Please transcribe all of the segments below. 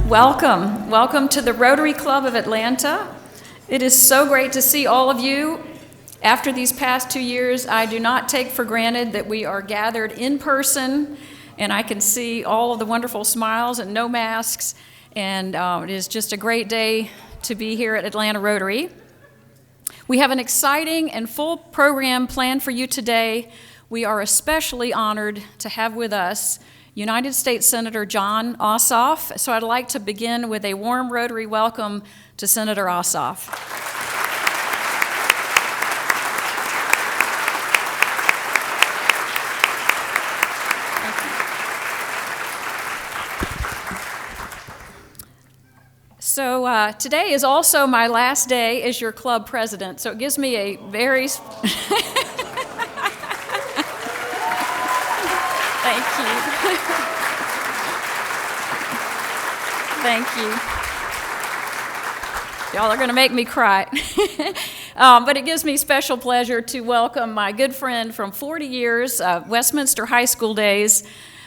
Welcome. Welcome to the Rotary Club of Atlanta. It is so great to see all of you. After these past 2 years, I do not take for granted that we are gathered in person, and I can see all of the wonderful smiles and no masks, and it is just a great day to be here at Atlanta Rotary. We have an exciting and full program planned for you today. We are especially honored to have with us United States Senator Jon Ossoff. So I'd like to begin with a warm Rotary welcome to Senator Ossoff. So today is also my last day as your club president, so it gives me a very... Thank you. Thank you. Y'all are going to make me cry. But it gives me special pleasure to welcome my good friend from 40 years, Westminster High School days,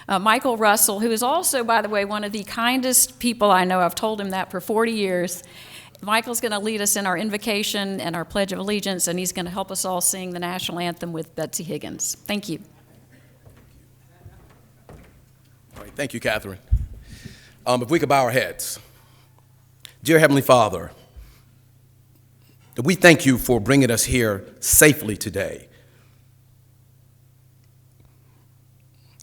Michael Russell, who is also, by the way, one of the kindest people I know. I've told him that for 40 years. Michael's going to lead us in our invocation and our Pledge of Allegiance, and he's going to help us all sing the national anthem with Betsy Higgins. Thank you. All right, thank you, Catherine. If we could bow our heads. Dear Heavenly Father, we thank you for bringing us here safely today.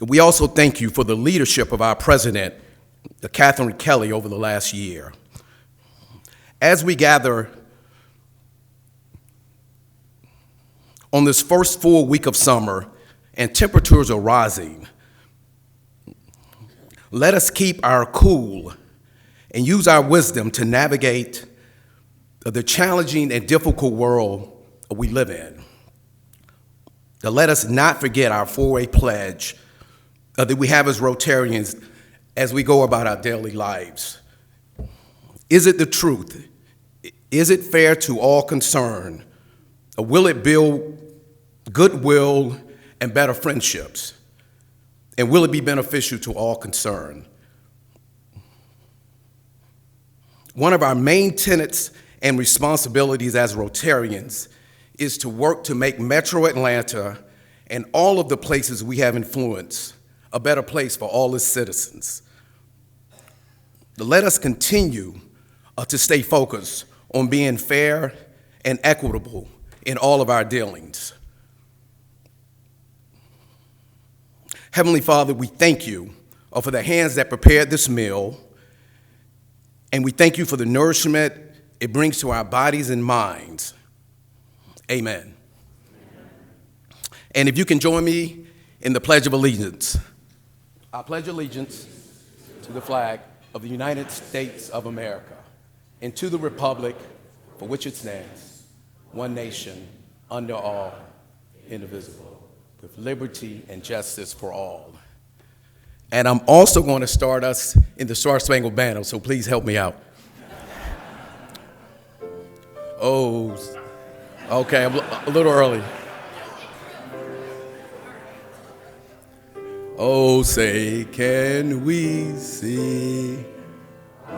We also thank you for the leadership of our president, Catherine Kelly, over the last year. As we gather on this first full week of summer and temperatures are rising, let us keep our cool and use our wisdom to navigate the challenging and difficult world we live in. Let us not forget our four-way pledge that we have as Rotarians as we go about our daily lives. Is it the truth? Is it fair to all concerned? Or will it build goodwill and better friendships? And will it be beneficial to all concerned? One of our main tenets and responsibilities as Rotarians is to work to make Metro Atlanta and all of the places we have influence a better place for all its citizens. Let us continue to stay focused on being fair and equitable in all of our dealings. Heavenly Father, we thank you for the hands that prepared this meal, and we thank you for the nourishment it brings to our bodies and minds. Amen. And if you can join me in the Pledge of Allegiance. I pledge allegiance to the flag of the United States of America and to the republic for which it stands, one nation, under all, indivisible, with liberty and justice for all. And I'm also going to start us in the Star Spangled Banner, so please help me out. Oh, okay, I'm a little early. Oh, say, can we see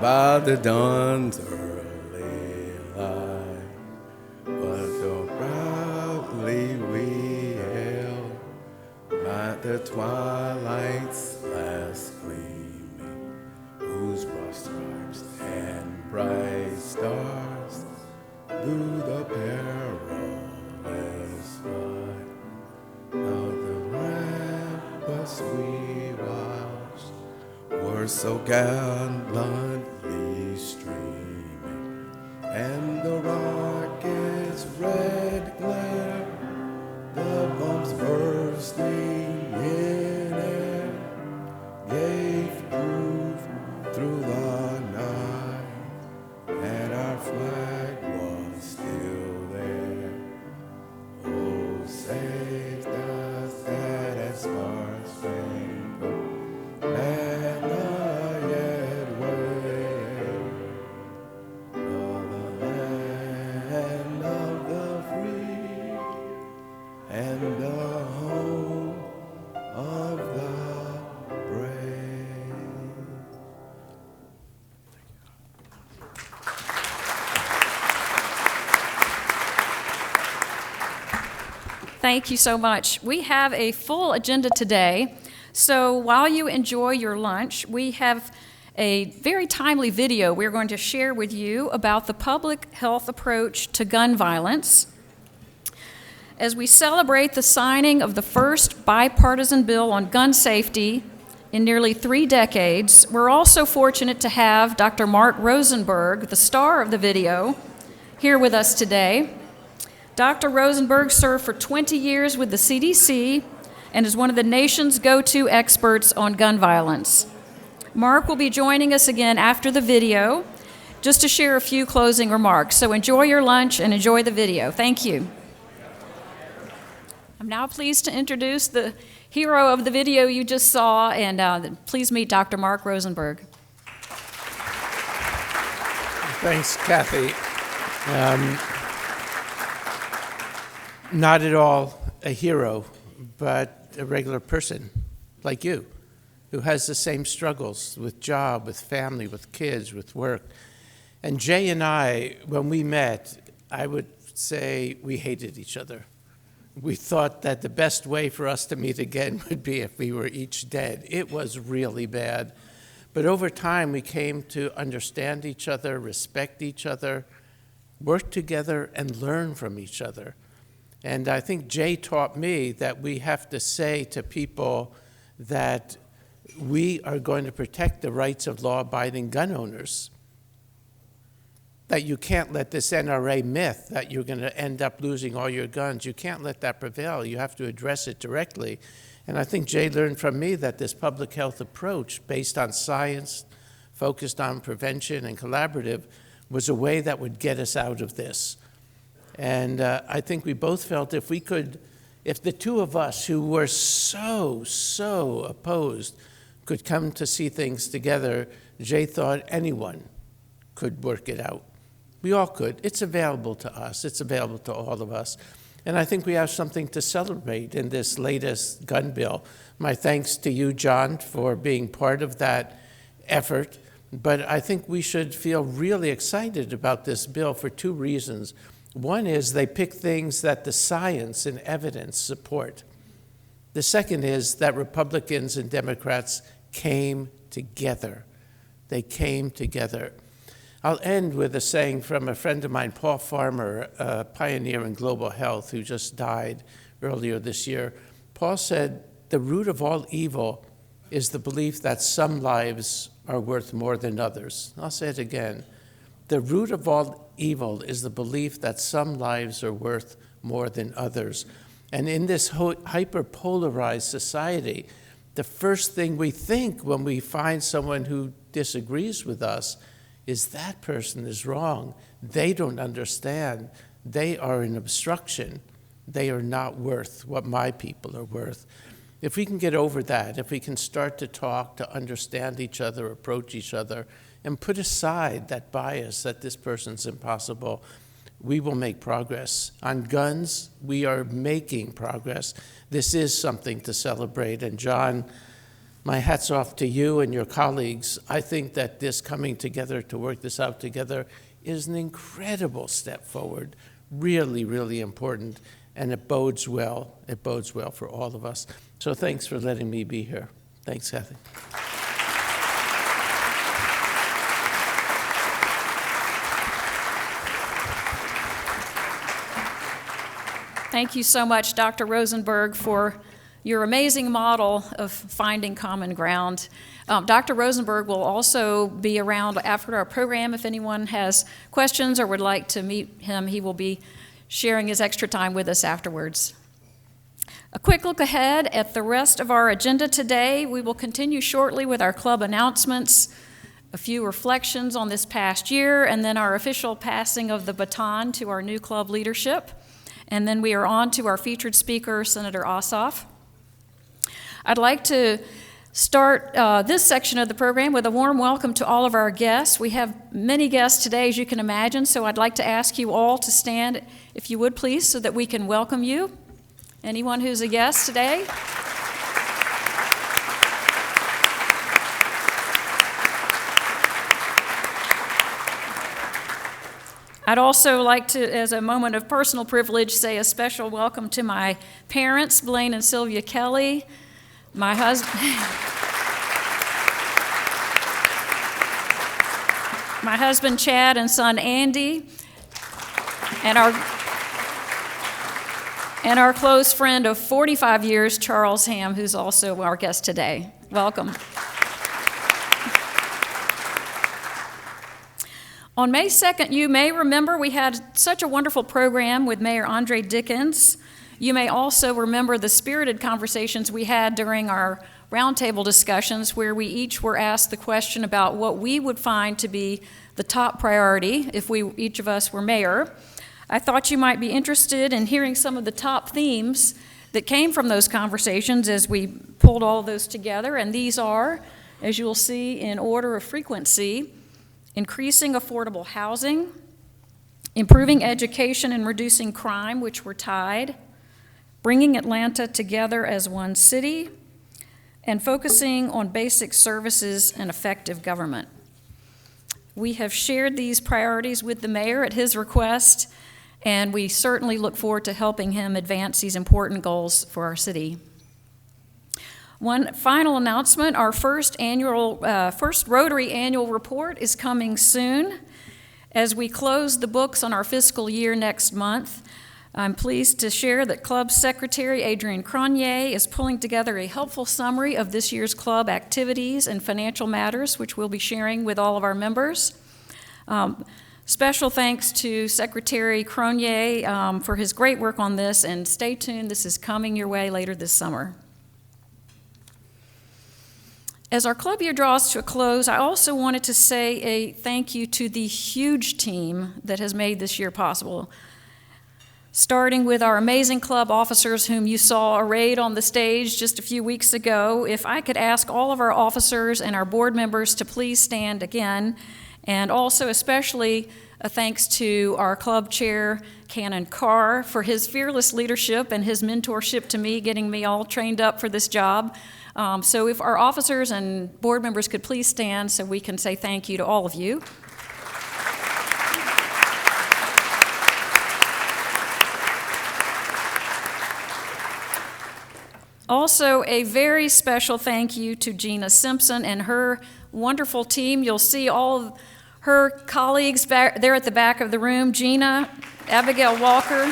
by the dawn's early light what so proudly we hailed by the twilight's last gleaming, whose broad stripes and bright stars through the perilous fight of the ramparts we watched were so gallantly streaming, and the rocket's red glare, the bombs bursting in air, gave proof through the night, and our flag was still there. Oh, save the sad and star-spangled banner yet Thank you so much. We have a full agenda today, so while you enjoy your lunch, we have a very timely video we're going to share with you about the public health approach to gun violence. As we celebrate the signing of the first bipartisan bill on gun safety in nearly 3 decades, we're also fortunate to have Dr. Mark Rosenberg, the star of the video, here with us today. Dr. Rosenberg served for 20 years with the CDC and is one of the nation's go-to experts on gun violence. Mark will be joining us again after the video just to share a few closing remarks. So enjoy your lunch and enjoy the video. Thank you. I'm now pleased to introduce the hero of the video you just saw, and please meet Dr. Mark Rosenberg. Thanks, Kathy. Not at all a hero, but a regular person like you, who has the same struggles with job, with family, with kids, with work. And Jay and I, when we met, I would say we hated each other. We thought that the best way for us to meet again would be if we were each dead. It was really bad. But over time, we came to understand each other, respect each other, work together, and learn from each other. And I think Jay taught me that we have to say to people that we are going to protect the rights of law-abiding gun owners, that you can't let this NRA myth that you're going to end up losing all your guns, you can't let that prevail. You have to address it directly. And I think Jay learned from me that this public health approach, based on science, focused on prevention and collaborative, was a way that would get us out of this. And I think we both felt if the two of us who were so opposed could come to see things together, Jay thought anyone could work it out. We all could. It's available to us. It's available to all of us. And I think we have something to celebrate in this latest gun bill. My thanks to you, John, for being part of that effort. But I think we should feel really excited about this bill for 2 reasons. One is they pick things that the science and evidence support. The second is that Republicans and Democrats came together. They came together. I'll end with a saying from a friend of mine, Paul Farmer, a pioneer in global health who just died earlier this year. Paul said, "The root of all evil is the belief that some lives are worth more than others." I'll say it again. The root of all evil is the belief that some lives are worth more than others. And in this hyper-polarized society, the first thing we think when we find someone who disagrees with us is that person is wrong. They don't understand. They are an obstruction. They are not worth what my people are worth. If we can get over that, if we can start to talk, to understand each other, approach each other, and put aside that bias that this person's impossible, we will make progress. On guns, we are making progress. This is something to celebrate. And John, my hat's off to you and your colleagues. I think that this coming together to work this out together is an incredible step forward, really, really important, and it bodes well. It bodes well for all of us. So thanks for letting me be here. Thanks, Kathy. Thank you so much, Dr. Rosenberg, for your amazing model of finding common ground. Dr. Rosenberg will also be around after our program. If anyone has questions or would like to meet him, he will be sharing his extra time with us afterwards. A quick look ahead at the rest of our agenda today. We will continue shortly with our club announcements, a few reflections on this past year, and then our official passing of the baton to our new club leadership. And then we are on to our featured speaker, Senator Ossoff. I'd like to start this section of the program with a warm welcome to all of our guests. We have many guests today, as you can imagine, so I'd like to ask you all to stand, if you would please, so that we can welcome you. Anyone who's a guest today? I'd also like to, as a moment of personal privilege, say a special welcome to my parents, Blaine and Sylvia Kelly, my husband, my husband Chad and son Andy, and our close friend of 45 years, Charles Ham, who's also our guest today. Welcome. On May 2nd, you may remember we had such a wonderful program with Mayor Andre Dickens. You may also remember the spirited conversations we had during our roundtable discussions, where we each were asked the question about what we would find to be the top priority if each of us were mayor. I thought you might be interested in hearing some of the top themes that came from those conversations as we pulled all of those together, and these are, as you will see in order of frequency, increasing affordable housing, improving education and reducing crime, which were tied, bringing Atlanta together as one city, and focusing on basic services and effective government. We have shared these priorities with the mayor at his request, and we certainly look forward to helping him advance these important goals for our city. One final announcement, our first Rotary annual report is coming soon. As we close the books on our fiscal year next month, I'm pleased to share that Club Secretary Adrienne Cronier is pulling together a helpful summary of this year's club activities and financial matters, which we'll be sharing with all of our members. Special thanks to Secretary Cronier for his great work on this, and stay tuned, this is coming your way later this summer. As our club year draws to a close, I also wanted to say a thank you to the huge team that has made this year possible. Starting with our amazing club officers whom you saw arrayed on the stage just a few weeks ago. If I could ask all of our officers and our board members to please stand again, and also especially a thanks to our club chair, Canon Carr, for his fearless leadership and his mentorship to me, getting me all trained up for this job. So if our officers and board members could please stand so we can say thank you to all of you. Also, a very special thank you to Gina Simpson and her wonderful team. You'll see all of her colleagues back there at the back of the room. Gina, Abigail Walker,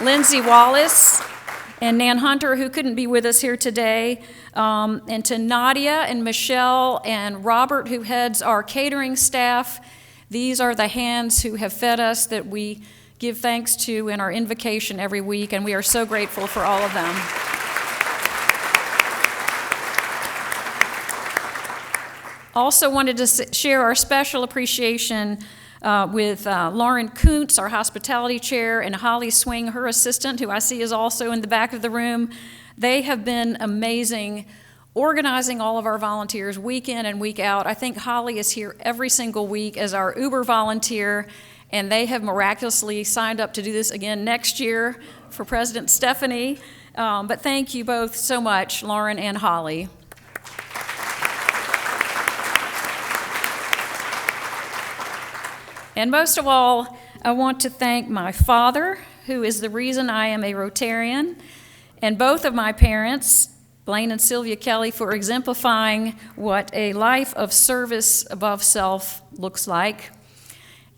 Lindsay Wallace, and Nan Hunter, who couldn't be with us here today, and to Nadia and Michelle and Robert, who heads our catering staff. These are the hands who have fed us that we give thanks to in our invocation every week, and we are so grateful for all of them. Also wanted to share our special appreciation with Lauren Kuntz, our hospitality chair, and Holly Swing, her assistant, who I see is also in the back of the room. They have been amazing organizing all of our volunteers week in and week out. I think Holly is here every single week as our Uber volunteer, and they have miraculously signed up to do this again next year for President Stephanie. But thank you both so much, Lauren and Holly. And most of all, I want to thank my father, who is the reason I am a Rotarian, and both of my parents, Blaine and Sylvia Kelly, for exemplifying what a life of service above self looks like,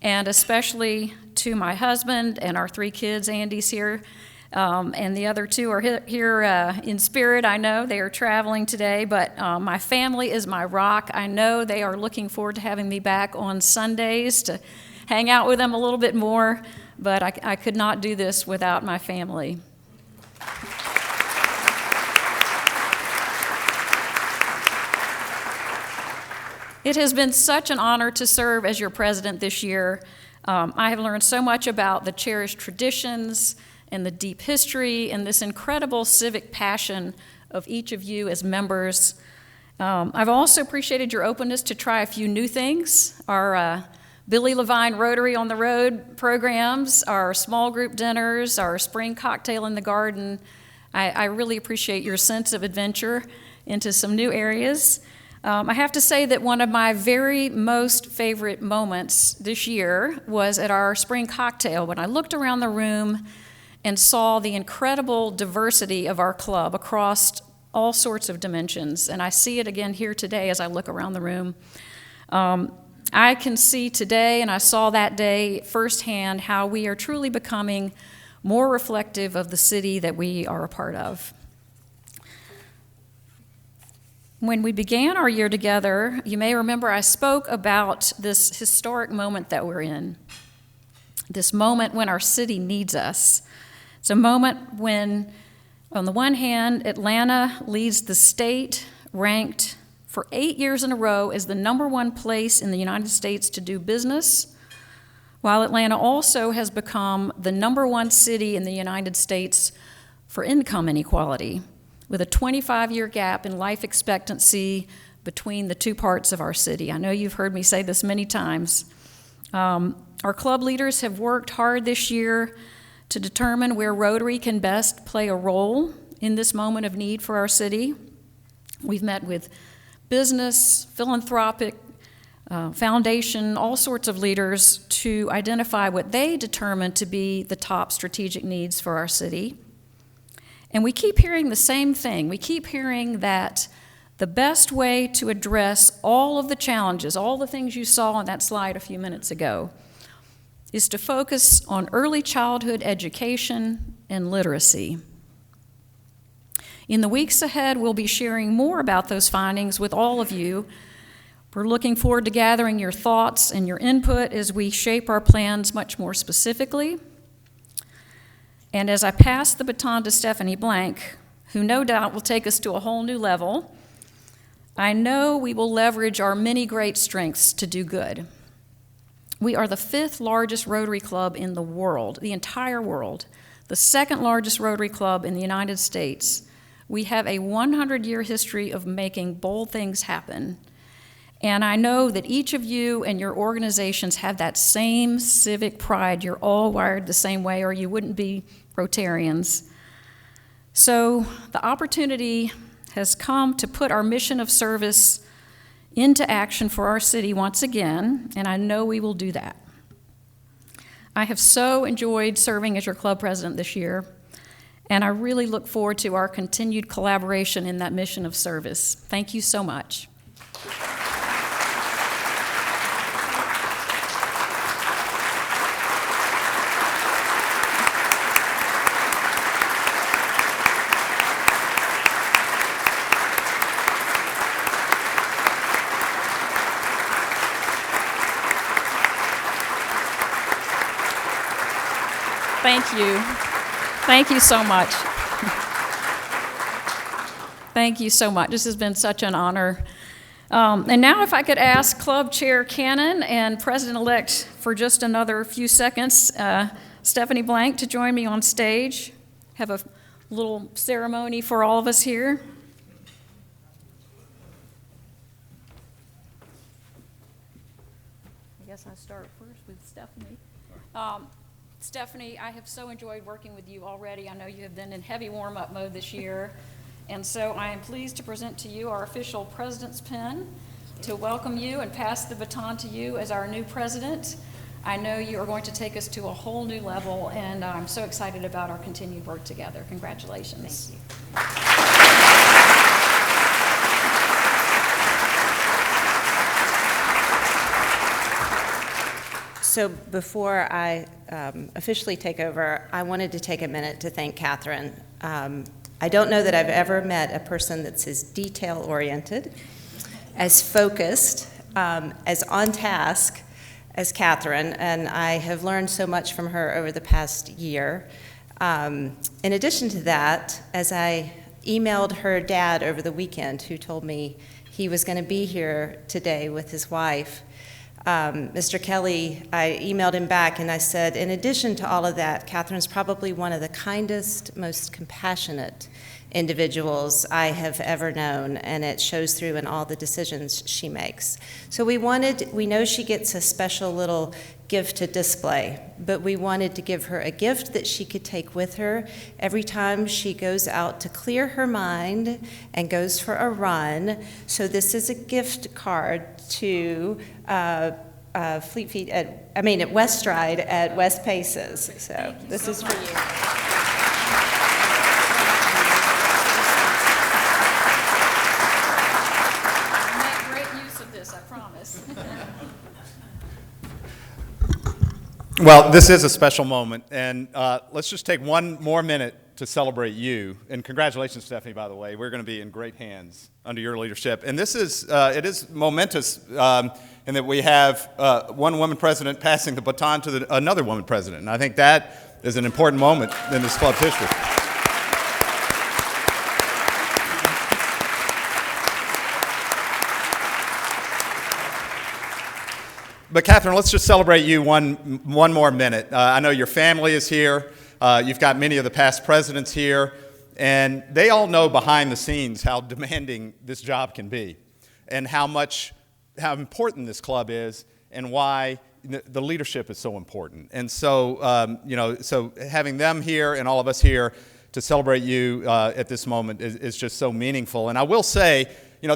and especially to my husband and our 3 kids. Andy's here, and the other 2 are here in spirit. I know they are traveling today, but my family is my rock. I know they are looking forward to having me back on Sundays to hang out with them a little bit more, but I could not do this without my family. It has been such an honor to serve as your president this year. I have learned so much about the cherished traditions and the deep history and this incredible civic passion of each of you as members. I've also appreciated your openness to try a few new things. Our Billy Levine Rotary on the Road programs, our small group dinners, our spring cocktail in the garden. I really appreciate your sense of adventure into some new areas. I have to say that one of my very most favorite moments this year was at our spring cocktail when I looked around the room and saw the incredible diversity of our club across all sorts of dimensions. And I see it again here today as I look around the room. I can see today, and I saw that day firsthand, how we are truly becoming more reflective of the city that we are a part of. When we began our year together, you may remember I spoke about this historic moment that we're in, this moment when our city needs us. It's a moment when, on the one hand, Atlanta leads the state, ranked for 8 years in a row as the #1 place in the United States to do business, while Atlanta also has become the #1 city in the United States for income inequality, with a 25-year gap in life expectancy between the two parts of our city. I know you've heard me say this many times. Our club leaders have worked hard this year to determine where Rotary can best play a role in this moment of need for our city. We've met with business, philanthropic, foundation, all sorts of leaders to identify what they determine to be the top strategic needs for our city. And we keep hearing the same thing. We keep hearing that the best way to address all of the challenges, all the things you saw on that slide a few minutes ago, is to focus on early childhood education and literacy. In the weeks ahead, we'll be sharing more about those findings with all of you. We're looking forward to gathering your thoughts and your input as we shape our plans much more specifically. And as I pass the baton to Stephanie Blank, who no doubt will take us to a whole new level, I know we will leverage our many great strengths to do good. We are the 5th largest Rotary Club in the world, the entire world, the 2nd largest Rotary Club in the United States. We have a 100-year history of making bold things happen. And I know that each of you and your organizations have that same civic pride. You're all wired the same way, or you wouldn't be Rotarians. So the opportunity has come to put our mission of service into action for our city once again, and I know we will do that. I have so enjoyed serving as your club president this year, and I really look forward to our continued collaboration in that mission of service. Thank you so much. Thank you. Thank you so much. Thank you so much. This has been such an honor. And now if I could ask Club Chair Cannon and President-elect for just another few seconds, Stephanie Blank, to join me on stage. Have a little ceremony for all of us here. I guess I'll start first with Stephanie. Stephanie, I have so enjoyed working with you already. I know you have been in heavy warm-up mode this year. And so I am pleased to present to you our official president's pin to welcome you and pass the baton to you as our new president. I know you are going to take us to a whole new level, and I'm so excited about our continued work together. Congratulations. Thank you. So before I officially take over, I wanted to take a minute to thank Catherine. I don't know that I've ever met a person that's as detail-oriented, as focused, as on task as Catherine, and I have learned so much from her over the past year. In addition to that, as I emailed her dad over the weekend, who told me he was going to be here today with his wife, Mr. Kelly, I emailed him back and I said, in addition to all of that, Catherine's probably one of the kindest, most compassionate, individuals I have ever known, and it shows through in all the decisions she makes. So we know she gets a special little gift to display, but we wanted to give her a gift that she could take with her every time she goes out to clear her mind and goes for a run. So this is a gift card to Fleet Feet at West Stride at West Paces. So this is for you. Well, this is a special moment, and let's just take one more minute to celebrate you. And congratulations, Stephanie, by the way. We're going to be in great hands under your leadership. And this is, it is momentous in that we have one woman president passing the baton to another woman president. And I think that is an important moment in this club's history. But Catherine, let's just celebrate you one more minute. I know your family is here. You've got many of the past presidents here, and they all know behind the scenes how demanding this job can be, and how important this club is, and why the leadership is so important. And so, so having them here and all of us here to celebrate you at this moment is just so meaningful. And I will say,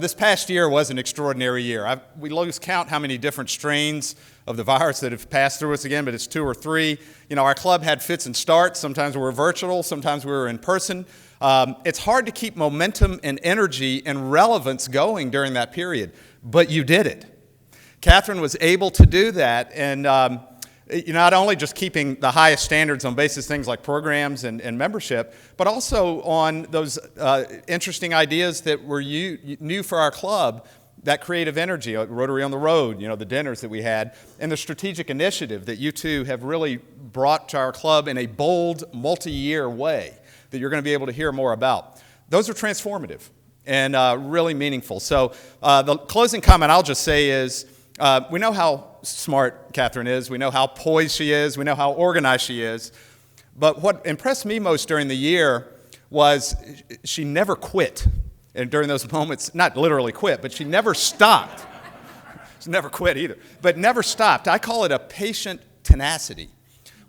this past year was an extraordinary year. We lose count how many different strains of the virus that have passed through us again, but it's 2 or 3. Our club had fits and starts. Sometimes we were virtual, sometimes we were in person. It's hard to keep momentum and energy and relevance going during that period, but you did it. Catherine was able to do that, and not only just keeping the highest standards on basis things like programs and membership, but also on those interesting ideas that were new for our club, that creative energy, Rotary on the Road, the dinners that we had, and the strategic initiative that you two have really brought to our club in a bold, multi-year way that you're going to be able to hear more about. Those are transformative and really meaningful. So the closing comment I'll just say is, we know how smart Catherine is. We know how poised she is. We know how organized she is. But what impressed me most during the year was she never quit. And during those moments, not literally quit, but she never stopped. She never quit either, but never stopped. I call it a patient tenacity.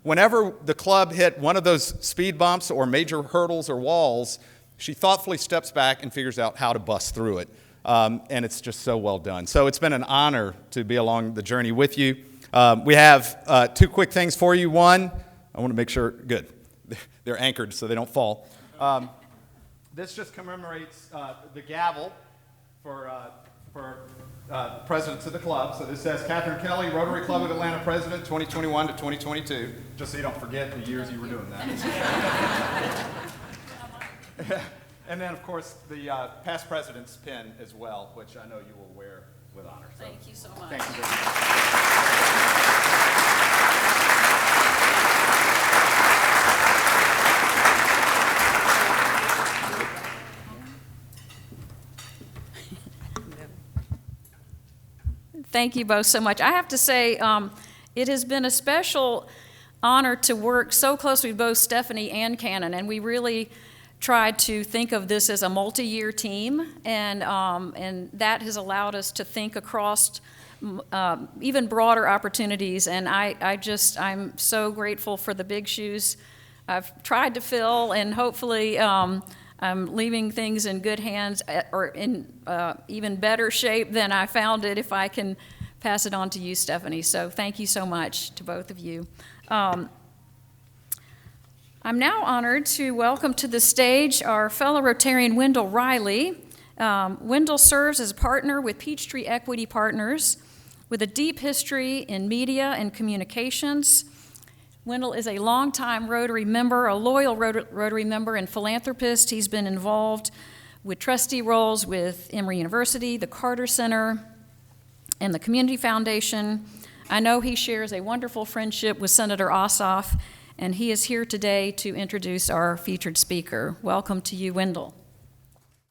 Whenever the club hit one of those speed bumps or major hurdles or walls, she thoughtfully steps back and figures out how to bust through it. And it's just so well done. So it's been an honor to be along the journey with you. We have 2 quick things for you. One, I want to make sure, good, they're anchored so they don't fall. This just commemorates the gavel for presidents of the club. So this says Catherine Kelly, Rotary Club of Atlanta President, 2021 to 2022, just so you don't forget the years you were doing that. And then, of course, the past president's pin as well, which I know you will wear with honor. So, thank you so much. Thank you very much. Thank you both so much. I have to say, it has been a special honor to work so closely with both Stephanie and Cannon, and we really tried to think of this as a multi-year team, and that has allowed us to think across even broader opportunities. And I'm so grateful for the big shoes I've tried to fill, and hopefully I'm leaving things in good hands, or in even better shape than I found it, if I can pass it on to you, Stephanie. So thank you so much to both of you. I'm now honored to welcome to the stage our fellow Rotarian Wendell Riley. Wendell serves as a partner with Peachtree Equity Partners with a deep history in media and communications. Wendell is a longtime Rotary member, a loyal Rotary member and philanthropist. He's been involved with trustee roles with Emory University, the Carter Center, and the Community Foundation. I know he shares a wonderful friendship with Senator Ossoff, and he is here today to introduce our featured speaker. Welcome to you, Wendell.